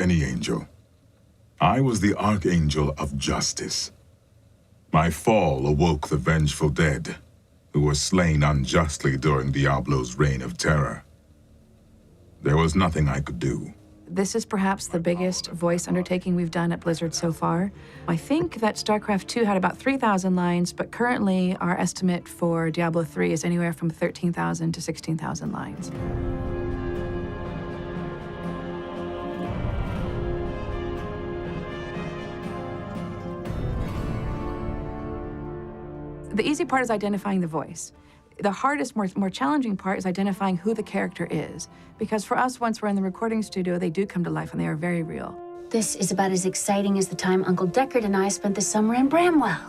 any angel. I was the Archangel of Justice. My fall awoke the vengeful dead, who were slain unjustly during Diablo's reign of terror. There was nothing I could do. This is perhaps the biggest voice undertaking we've done at Blizzard so far. I think that StarCraft 2 had about 3,000 lines, but currently our estimate for Diablo 3 is anywhere from 13,000 to 16,000 lines. The easy part is identifying the voice. The hardest, more challenging part is identifying who the character is. Because for us, once we're in the recording studio, they do come to life and they are very real. This is about as exciting as the time Uncle Deckard and I spent the summer in Bramwell.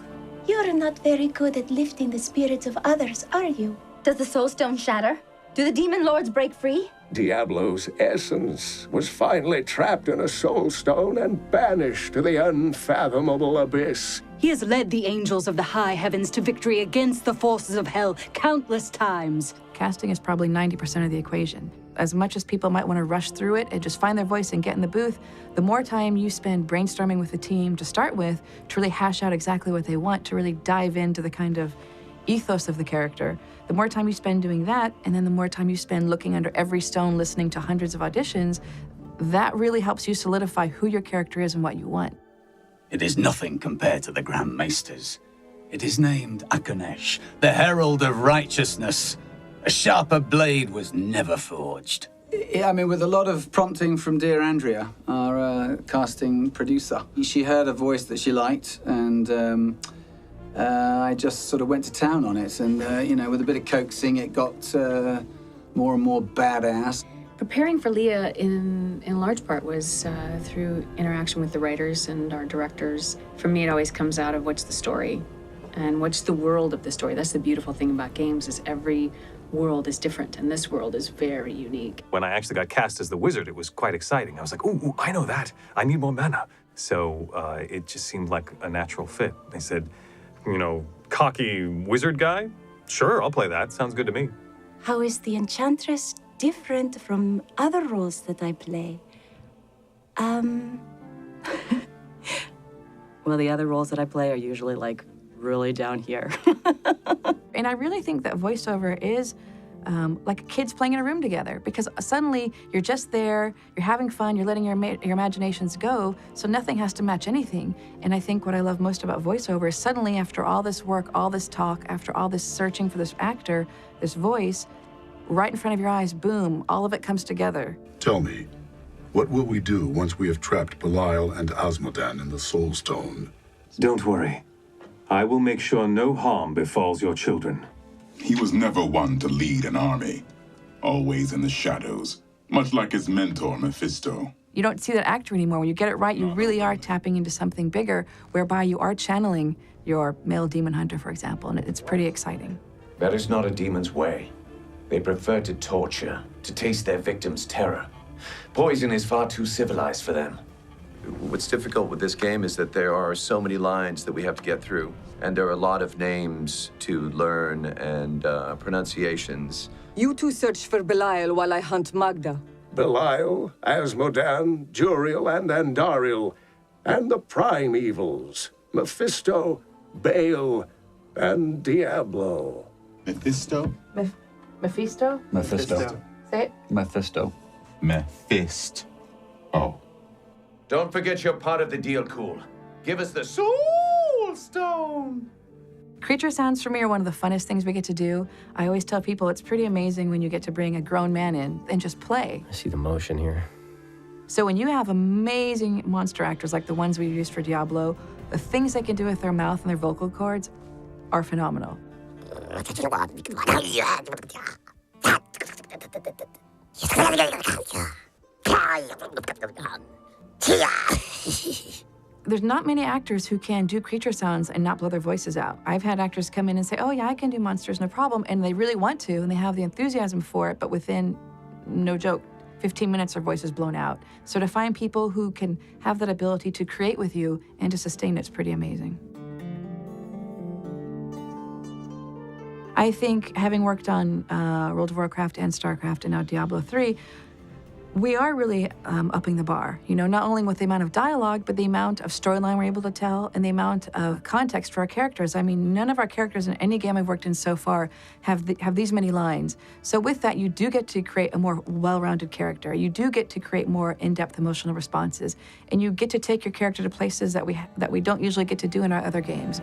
You're not very good at lifting the spirits of others, are you? Does the soul stone shatter? Do the demon lords break free? Diablo's essence was finally trapped in a soul stone and banished to the unfathomable abyss. He has led the angels of the high heavens to victory against the forces of hell countless times. Casting is probably 90% of the equation. As much as people might want to rush through it and just find their voice and get in the booth, the more time you spend brainstorming with the team to start with, to really hash out exactly what they want, to really dive into the kind of ethos of the character, the more time you spend doing that, and then the more time you spend looking under every stone, listening to hundreds of auditions, that really helps you solidify who your character is and what you want. It is nothing compared to the Grand Maesters. It is named Akanesh, the Herald of Righteousness. A sharper blade was never forged. Yeah, I mean, with a lot of prompting from dear Andrea, our casting producer. She heard a voice that she liked, and I just sort of went to town on it. And, you know, with a bit of coaxing, it got more and more badass. Preparing for Leah in large part was through interaction with the writers and our directors. For me, it always comes out of what's the story and what's the world of the story. That's the beautiful thing about games, is every world is different, and this world is very unique. When I actually got cast as the wizard, it was quite exciting. I was like, ooh, I know that. I need more mana. So it just seemed like a natural fit. They said, you know, cocky wizard guy? Sure, I'll play that. Sounds good to me. How is the Enchantress different from other roles that I play? Well, the other roles that I play are usually, like, really down here. And I really think that voiceover is like kids playing in a room together, because suddenly you're just there, you're having fun, you're letting your imaginations go, so nothing has to match anything. And I think what I love most about voiceover is suddenly, after all this work, all this talk, after all this searching for this actor, this voice, right in front of your eyes, boom, all of it comes together. Tell me, what will we do once we have trapped Belial and Asmodan in the Soul Stone? Don't worry. I will make sure no harm befalls your children. He was never one to lead an army. Always in the shadows, much like his mentor, Mephisto. You don't see that actor anymore. When you get it right, you really are tapping into something bigger, whereby you are channeling your male demon hunter, for example, and it's pretty exciting. That is not a demon's way. They prefer to torture, to taste their victims' terror. Poison is far too civilized for them. What's difficult with this game is that there are so many lines that we have to get through, and there are a lot of names to learn and pronunciations. You two search for Belial while I hunt Magda. Belial, Asmodan, Juriel, and Andariel, and the prime evils, Mephisto, Baal, and Diablo. Mephisto? Mephisto? Mephisto. Say it. Mephisto. Mephist. Oh. Don't forget you're part of the deal, cool. Give us the Soul Stone! Creature sounds for me are one of the funnest things we get to do. I always tell people it's pretty amazing when you get to bring a grown man in and just play. I see the motion here. So when you have amazing monster actors like the ones we used for Diablo, the things they can do with their mouth and their vocal cords are phenomenal. There's not many actors who can do creature sounds and not blow their voices out. I've had actors come in and say, oh yeah, I can do monsters, no problem, and they really want to, and they have the enthusiasm for it, but within, no joke, 15 minutes their voice is blown out. So to find people who can have that ability to create with you and to sustain it's pretty amazing. I think having worked on World of Warcraft and StarCraft and now Diablo 3, We are really upping the bar, you know, not only with the amount of dialogue, but the amount of storyline we're able to tell and the amount of context for our characters. I mean, none of our characters in any game I've worked in so far have these many lines. So with that, you do get to create a more well-rounded character. You do get to create more in-depth emotional responses, and you get to take your character to places that we don't usually get to do in our other games.